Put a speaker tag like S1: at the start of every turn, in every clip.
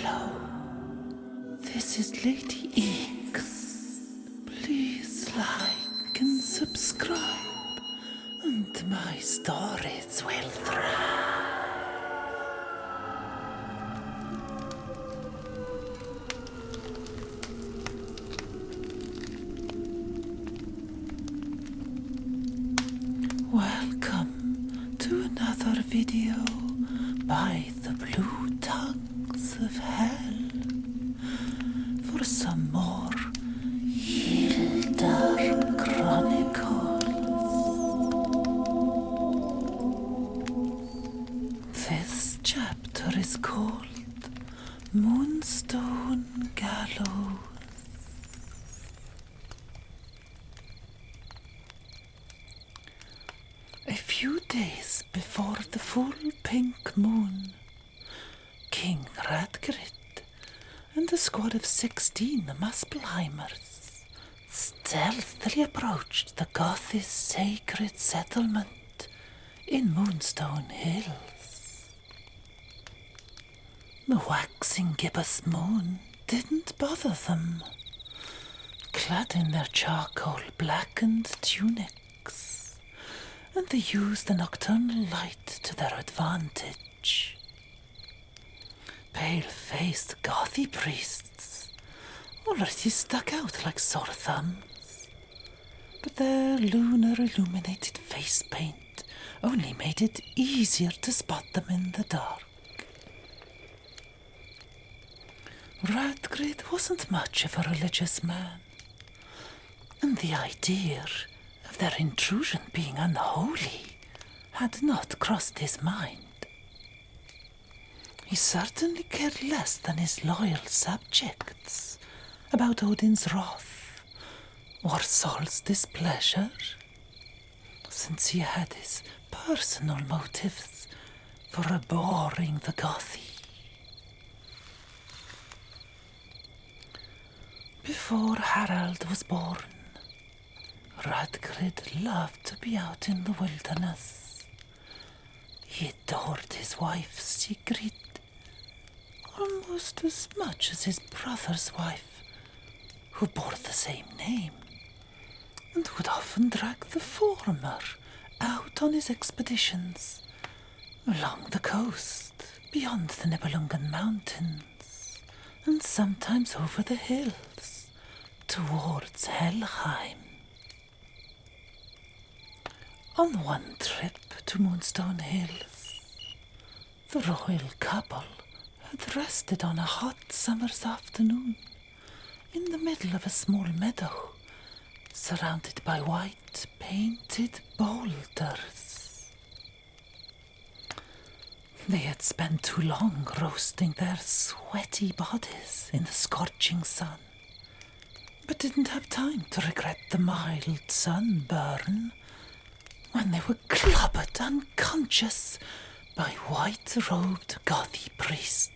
S1: Hello, this is Lady X. Please like and subscribe, and my stories will thrive. Welcome to another video by the Blue Tongues of Hell for some more Hilda Chronicles. This chapter is called Moonstone Gallows. A few days before the full pink moon, King Radgrid and a squad of 16 Muspelheimers stealthily approached the Gothic sacred settlement in Moonstone Hills. The waxing gibbous moon didn't bother them, clad in their charcoal-blackened tunics, and they used the nocturnal light to their advantage. Pale-faced Gothy priests already stuck out like sore thumbs, but their lunar-illuminated face paint only made it easier to spot them in the dark. Radgrid wasn't much of a religious man, and the idea of their intrusion being unholy had not crossed his mind. He certainly cared less than his loyal subjects about Odin's wrath or Sol's displeasure, since he had his personal motives for abhorring the Gothy. Before Harald was born, Radgrid loved to be out in the wilderness. He adored his wife Sigrid almost as much as his brother's wife, who bore the same name, and would often drag the former out on his expeditions along the coast, beyond the Nibelungen Mountains, and sometimes over the hills towards Helheim. On one trip to Moonstone Hills, the royal couple had rested on a hot summer's afternoon in the middle of a small meadow, surrounded by white painted boulders. They had spent too long roasting their sweaty bodies in the scorching sun, but didn't have time to regret the mild sunburn when they were clobbered unconscious by white-robed Gothy priests.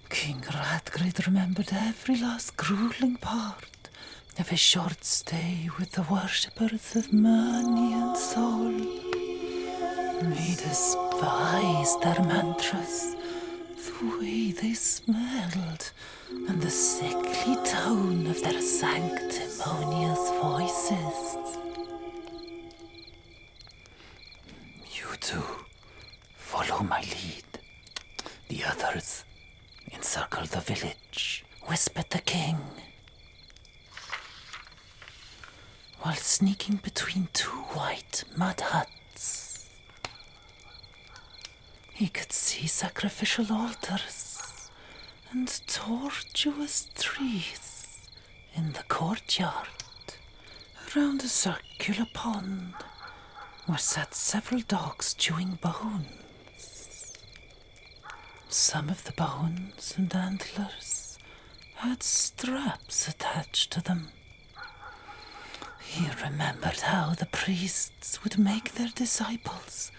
S1: King Radgrid remembered every last grueling part of his short stay with the worshippers of Mani and Sol. He despised their mantras, the way they smelled, and the sickly tone of their sanctimonious voices. You two, follow my lead. The others encircle the village, whispered the king, while sneaking between two white mud huts. He could see sacrificial altars and tortuous trees in the courtyard. Around a circular pond were sat several dogs chewing bones. Some of the bones and antlers had straps attached to them. He remembered how the priests would make their disciples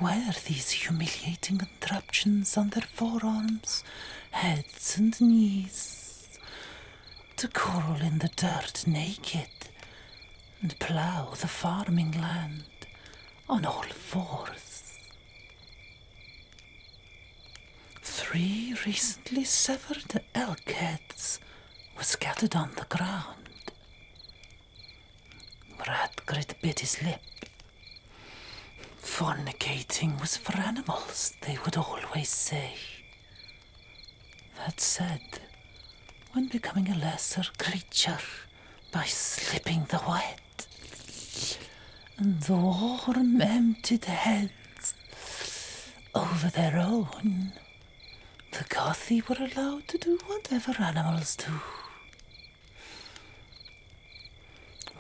S1: wear these humiliating contraptions on their forearms, heads and knees, to crawl in the dirt naked and plough the farming land on all fours. 3 recently severed elk heads were scattered on the ground. Radgrid bit his lip. Fornicating was for animals, they would always say. That said, when becoming a lesser creature by slipping the wet, and the warm, emptied heads over their own, the Gothi were allowed to do whatever animals do.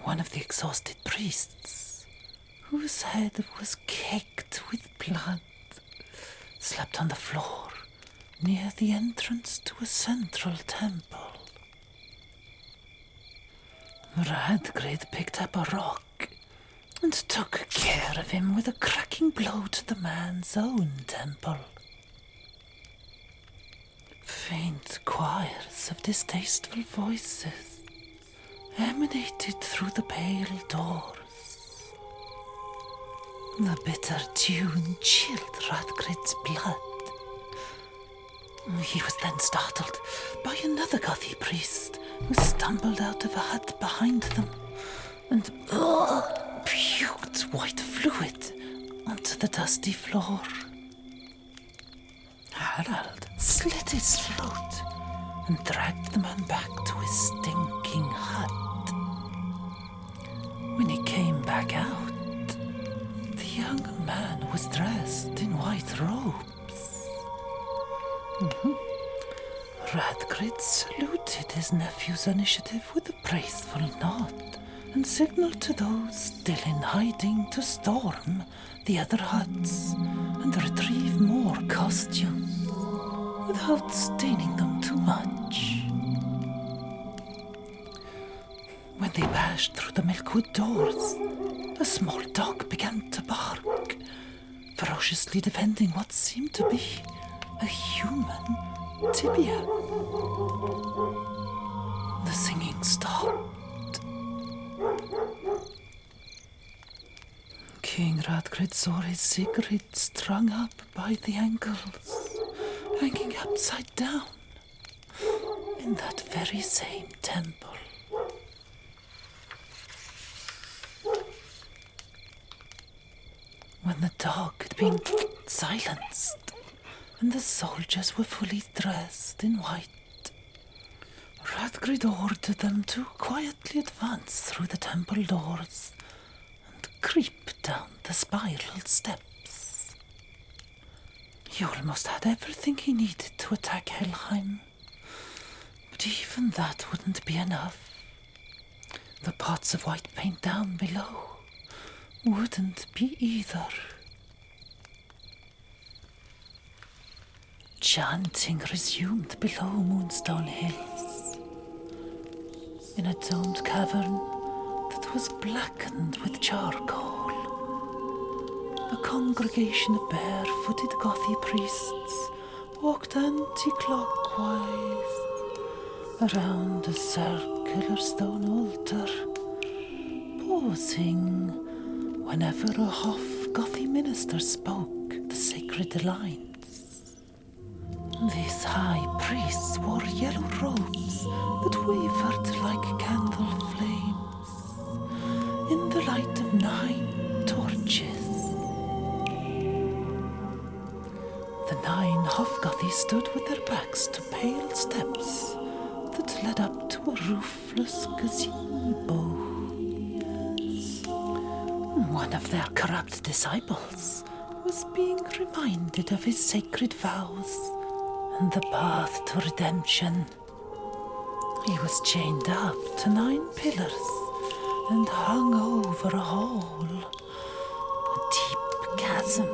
S1: One of the exhausted priests, whose head was caked with blood, slept on the floor near the entrance to a central temple. Radgrid picked up a rock and took care of him with a cracking blow to the man's own temple. Faint choirs of distasteful voices emanated through the pale doors. The bitter tune chilled Radgrid's blood. He was then startled by another Gothi priest who stumbled out of a hut behind them and puked white fluid onto the dusty floor. Harald slit his throat and dragged the man back to his stinking hut. When he came back out, the young man was dressed in white robes. Radgrid saluted his nephew's initiative with a praiseful nod and signaled to those still in hiding to storm the other huts and retrieve more costumes without staining them too much. When they bashed through the Milkwood doors, a small dog began to bark, ferociously defending what seemed to be a human tibia. The singing stopped. King Radgrid saw his Sigrid strung up by the ankles, hanging upside down in that very same temple. When the dog had been silenced and the soldiers were fully dressed in white, Radgrid ordered them to quietly advance through the temple doors and creep down the spiral steps. He almost had everything he needed to attack Helheim, but even that wouldn't be enough. The pots of white paint down below wouldn't be either. Chanting resumed below Moonstone Hills. In a domed cavern that was blackened with charcoal, a congregation of barefooted Gothi priests walked anti-clockwise around a circular stone altar, pausing whenever a Hof-Gothi minister spoke the sacred lines. These high priests wore yellow robes that wavered like candle flames in the light of 9 torches. The 9 Hofgothi stood with their backs to pale steps that led up to a roofless gazebo. One of their corrupt disciples was being reminded of his sacred vows and the path to redemption. He was chained up to 9 pillars and hung over a hole, a deep chasm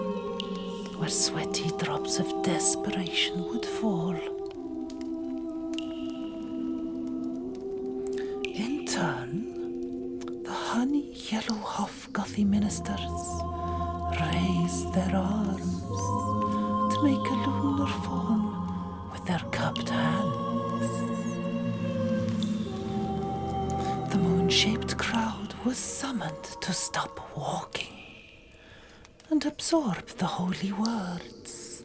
S1: where sweaty drops of desperation would fall. In turn, the honey-yellow Hofgothi ministers raised their arms to make a lunar form with their cupped hands. The moon-shaped crowd was summoned to stop walking and absorb the holy words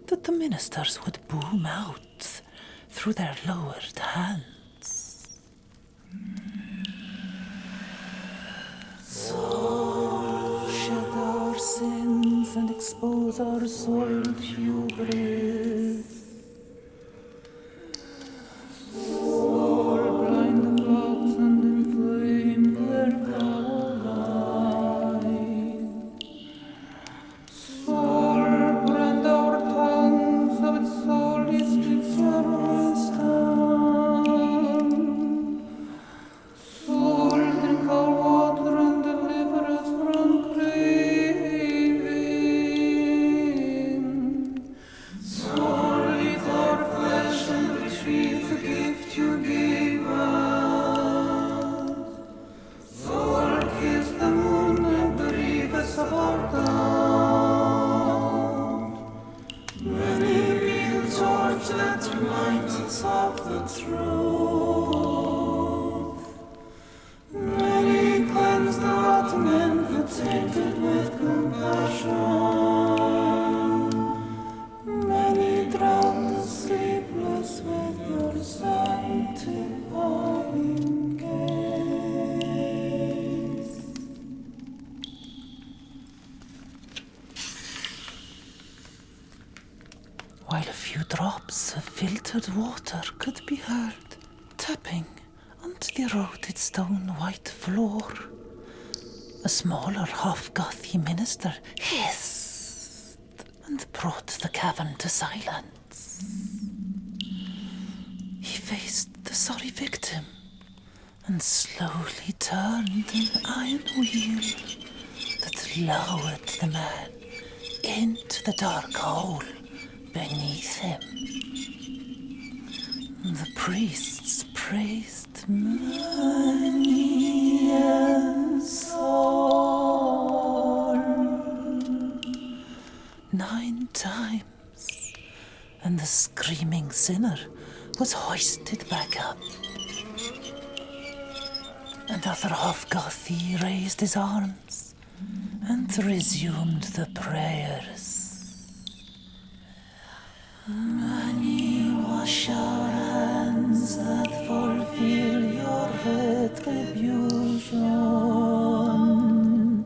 S1: that the ministers would boom out through their lowered hands. So shed our sins and expose our soiled hubris. Soul blind the clouds and inflame their foul eyes. Soul brand our tongues of its soul is your wisdom. Soul drink our water and deliver us from craving. Soul eat our flesh and retrieve the gift you gave us. Soul kiss the moon and bereave us of our doubt. Many be the torch that reminds us of the truth. Many cleanse the rotten and the tainted with compassion. Many drown the sleepless with your sanctifying gaze. While a few drops of filtered water could be heard tapping onto the eroded stone-white floor, a smaller half-gothy minister hissed and brought the cavern to silence. He faced the sorry victim and slowly turned an iron wheel that lowered the man into the dark hole beneath him. The priests praised money and soul 9 times, and the screaming sinner was hoisted back up. Another half-gothy raised his arms and resumed the prayers. Money, wash our hands that fulfill your retribution.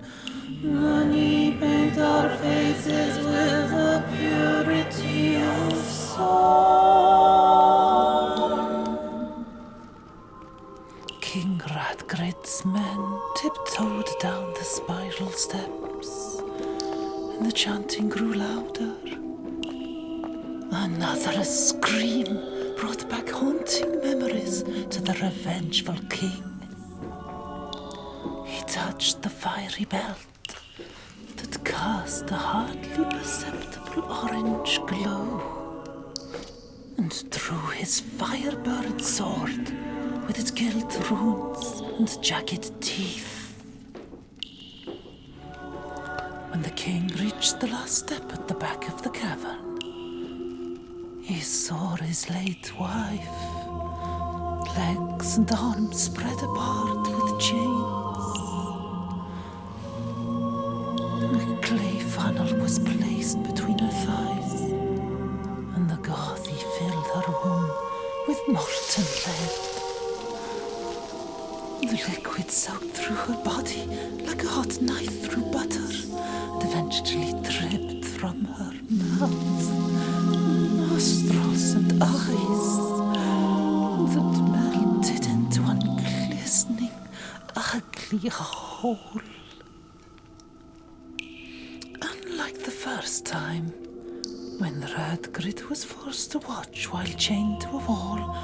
S1: Money, paint our faces with the purity of soul. King Radgrid's men tiptoed down the spiral steps, and the chanting grew louder. Another scream brought back haunting memories to the revengeful king. He touched the fiery belt that cast a hardly perceptible orange glow, and drew his fire-burned sword with its gilt runes and jagged teeth. When the king reached the last step at the back of the cavern, he saw his late wife, legs and arms spread apart with chains. A clay funnel was placed between her thighs, and the gothy filled her womb with molten lead. The liquid soaked through her body like a hot knife through butter, and eventually dripped from her mouth, nostrils and eyes that melted into one glistening, ugly hole. Unlike the first time, when Radgrid was forced to watch while chained to a wall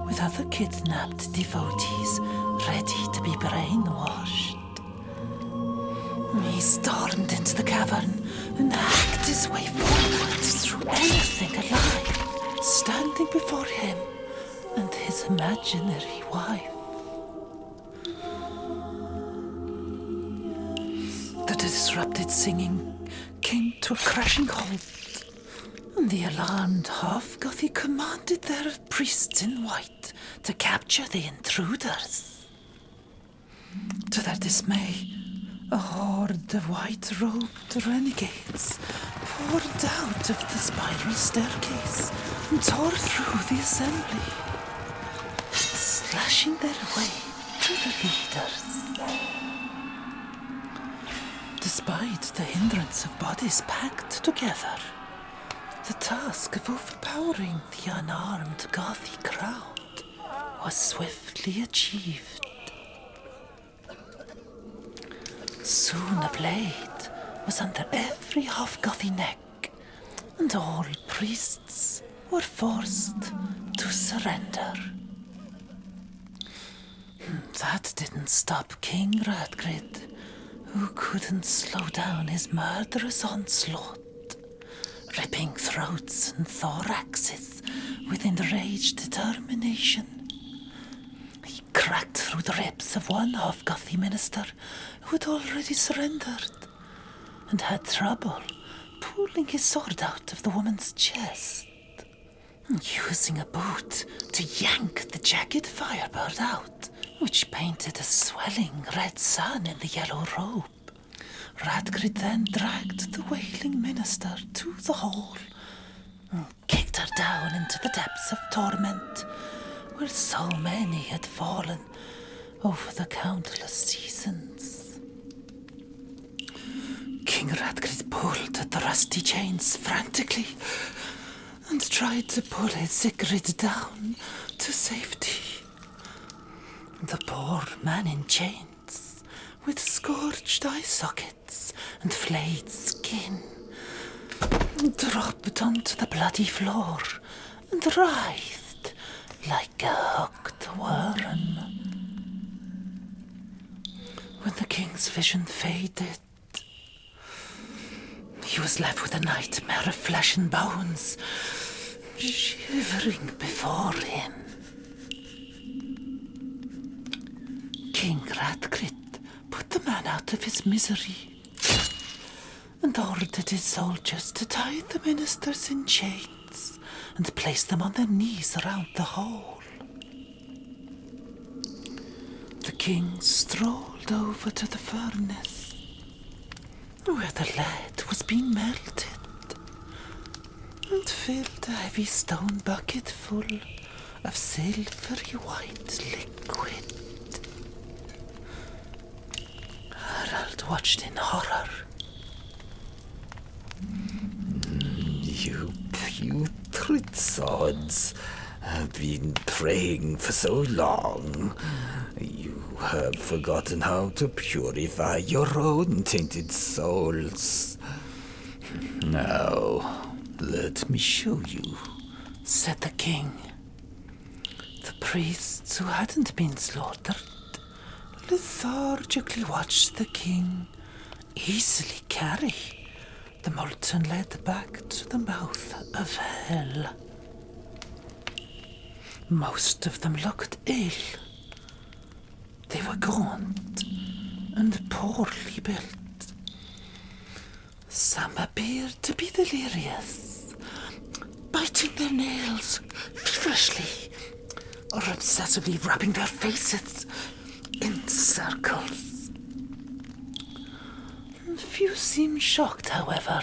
S1: with other kidnapped devotees ready to be brainwashed, he stormed into the cavern and hacked his way forward through anything alive standing before him and his imaginary wife. The disrupted singing came to a crashing halt, and the alarmed half-gothy commanded their priests in white to capture the intruders. To their dismay, a horde of white-robed renegades poured out of the spiral staircase and tore through the assembly, slashing their way to the leaders. Despite the hindrance of bodies packed together, the task of overpowering the unarmed Gothic crowd was swiftly achieved. Soon a blade was under every half-Gothy neck, and all priests were forced to surrender. That didn't stop King Radgrid, who couldn't slow down his murderous onslaught, ripping throats and thoraxes with enraged determination. He cracked through the ribs of one half-Gothy minister who had already surrendered, and had trouble pulling his sword out of the woman's chest, using a boot to yank the jagged firebird out, which painted a swelling red sun in the yellow robe. Radgrid then dragged the wailing minister to the hole and kicked her down into the depths of torment, where so many had fallen over the countless seasons. King Radgrid pulled at the rusty chains frantically and tried to pull his Sigrid down to safety. The poor man in chains, with scorched eye sockets and flayed skin, dropped onto the bloody floor and writhed like a hooked worm. When the king's vision faded, he was left with a nightmare of flesh and bones, shivering before him. King Radgrid put the man out of his misery and ordered his soldiers to tie the ministers in chains and place them on their knees around the hole. The king strolled over to the furnace, where the lead was being melted, and filled a heavy stone bucket full of silvery white liquid. Harald watched in horror.
S2: You putrid sods have been praying for so long. You have forgotten how to purify your own tainted souls. Now, let me show you,
S1: said the king. The priests who hadn't been slaughtered lethargically watched the king easily carry the molten lead back to the mouth of hell. Most of them looked ill. They were gaunt and poorly built. Some appeared to be delirious, biting their nails feverishly or obsessively rubbing their faces in circles. Few seemed shocked, however,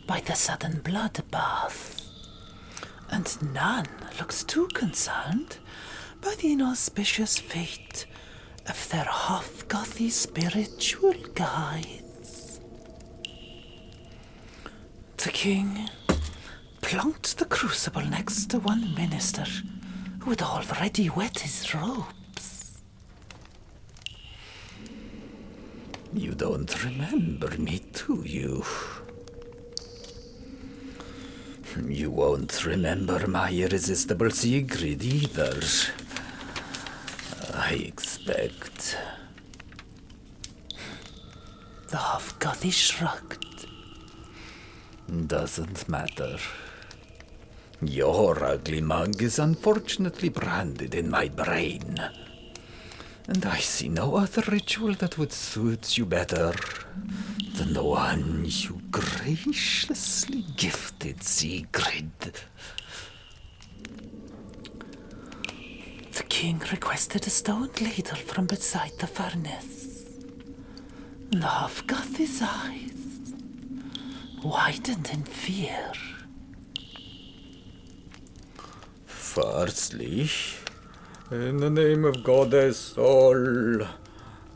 S1: by the sudden bloodbath, and none looked too concerned by the inauspicious fate of their half-Gothy spiritual guides. The king plunked the crucible next to one minister who had already wet his robes.
S2: You don't remember me, do you? You won't remember my irresistible Sigrid either, I expect.
S1: The half-Gothy shrugged.
S2: Doesn't matter. Your ugly mug is unfortunately branded in my brain, and I see no other ritual that would suit you better than the one you graciously gifted Sigrid.
S1: The king requested a stone ladle from beside the furnace, and the half-Gothy's eyes widened in fear.
S2: Firstly, in the name of Goddess Sol,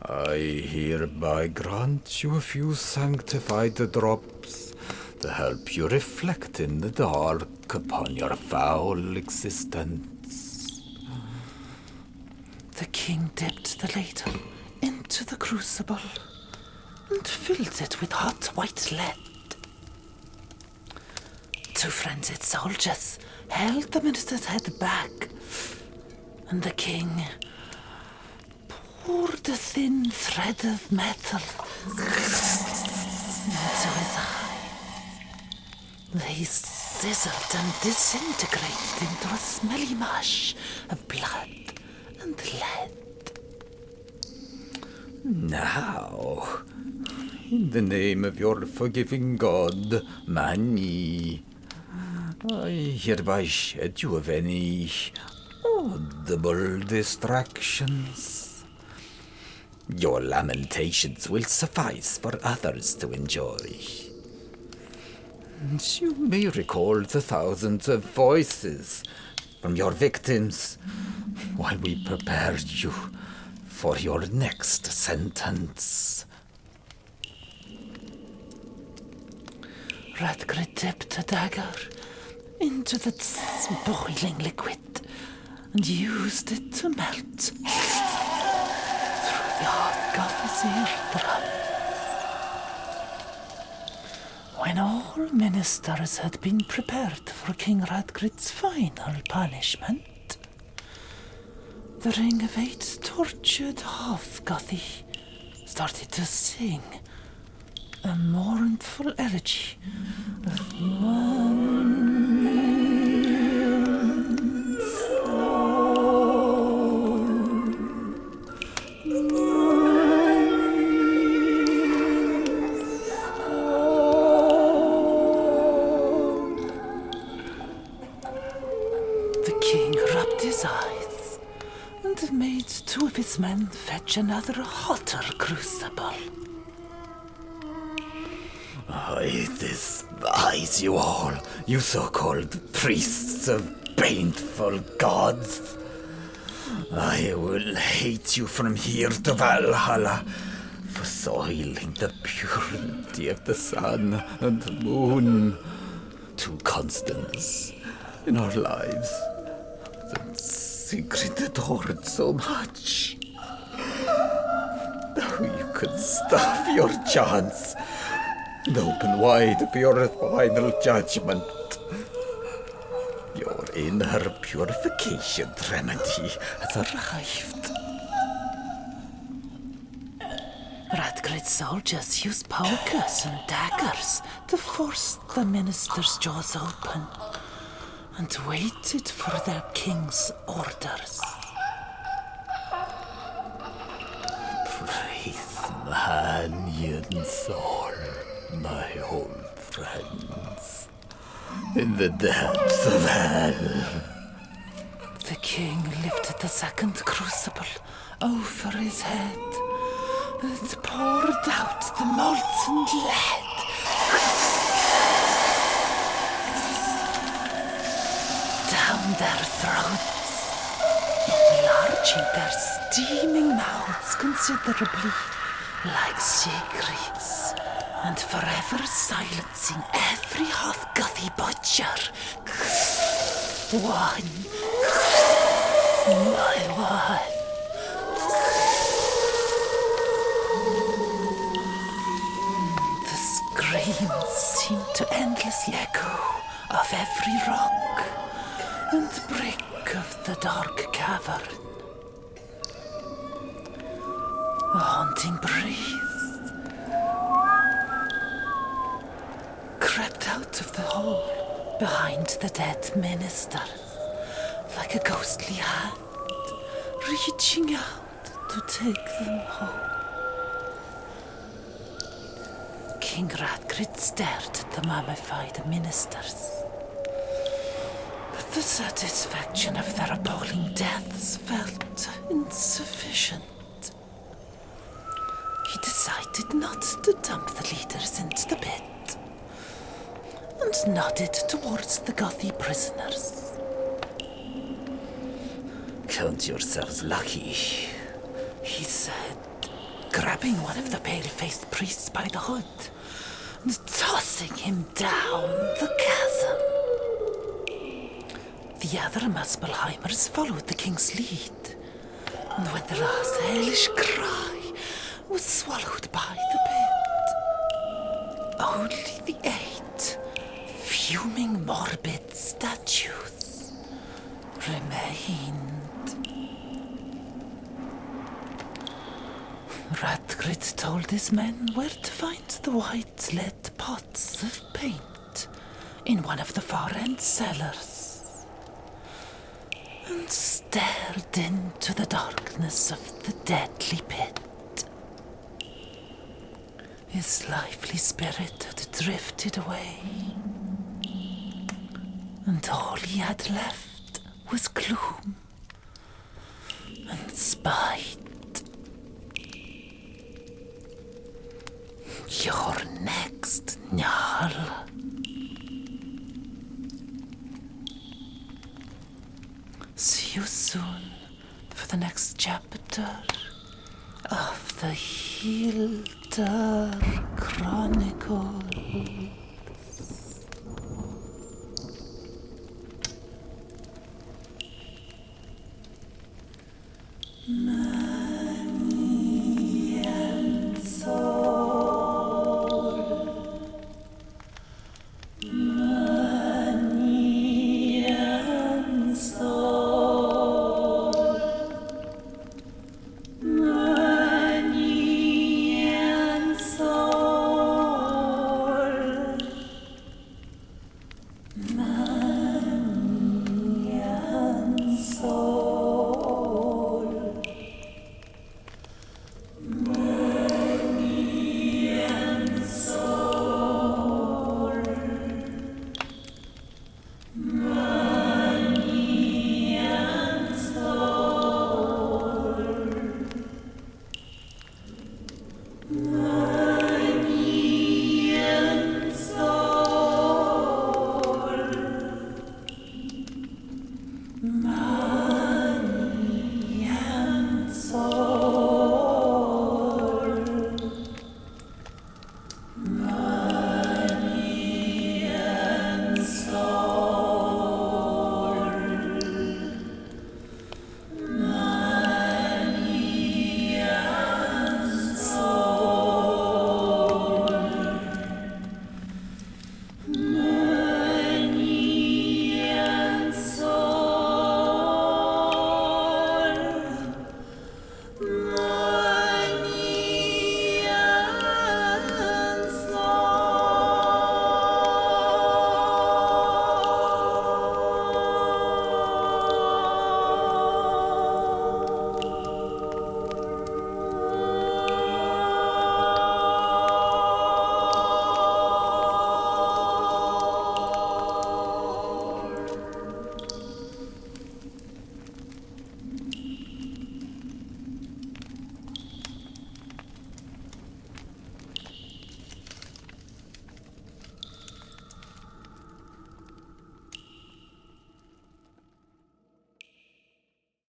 S2: I hereby grant you a few sanctified drops to help you reflect in the dark upon your foul existence.
S1: The king dipped the ladle into the crucible and filled it with hot white lead. Two frenzied soldiers held the minister's head back, and the king poured a thin thread of metal into his eye. They sizzled and disintegrated into a smelly mush of blood and lead.
S2: Now, in the name of your forgiving God, Mani, I hereby shed you of any audible distractions. Your lamentations will suffice for others to enjoy. And you may recall the thousands of voices from your victims while we prepare you for your next sentence.
S1: Radgrid dipped a dagger into the boiling liquid and used it to melt through the Hrothgar's eardrum. When all ministers had been prepared for King Radgrid's final punishment, the Ring of Eight tortured Hrothgar started to sing a mournful elegy of The king rubbed his eyes and made two of his men fetch another hotter crucible.
S2: I despise you all, you so-called priests of baneful gods. I will hate you from here to Valhalla for soiling the purity of the sun and moon, two constants in our lives that Sigrid adored so much. Now you can stop your chance and open wide for your final judgment. Your inner purification remedy has arrived.
S1: Radgrid's soldiers used pokers and daggers to force the minister's jaws open and waited for their king's orders.
S2: Praise Mani and Sol, my old friends, in the depths of hell.
S1: The king lifted the second crucible over his head. It poured out the molten lead. Down their throats, enlarging their steaming mouths considerably, like Sigrid's, and forever silencing every Hrothgar butcher. One by one. The screams seemed to endlessly echo of every rock and brick of the dark cavern. A haunting breeze crept out of the hole behind the dead minister, like a ghostly hand reaching out to take them home. King Radgrid stared at the mummified ministers. But the satisfaction of their appalling deaths felt insufficient. He decided not to dump the leaders into the pit, and nodded towards the Gothi prisoners.
S2: Count yourselves lucky,
S1: He said, grabbing one of the pale-faced priests by the hood and tossing him down the chasm. The other Muspelheimers followed the king's lead, and when the last hellish cry was swallowed by the pit, only the 8 fuming morbid statues remained. Radgrid told his men where to find the white lead pots of paint in one of the far-end cellars, and stared into the darkness of the deadly pit. His lively spirit had drifted away, and all he had left was gloom and spite. You're next, Njal. See you soon for the next chapter of the Hilda Chronicle.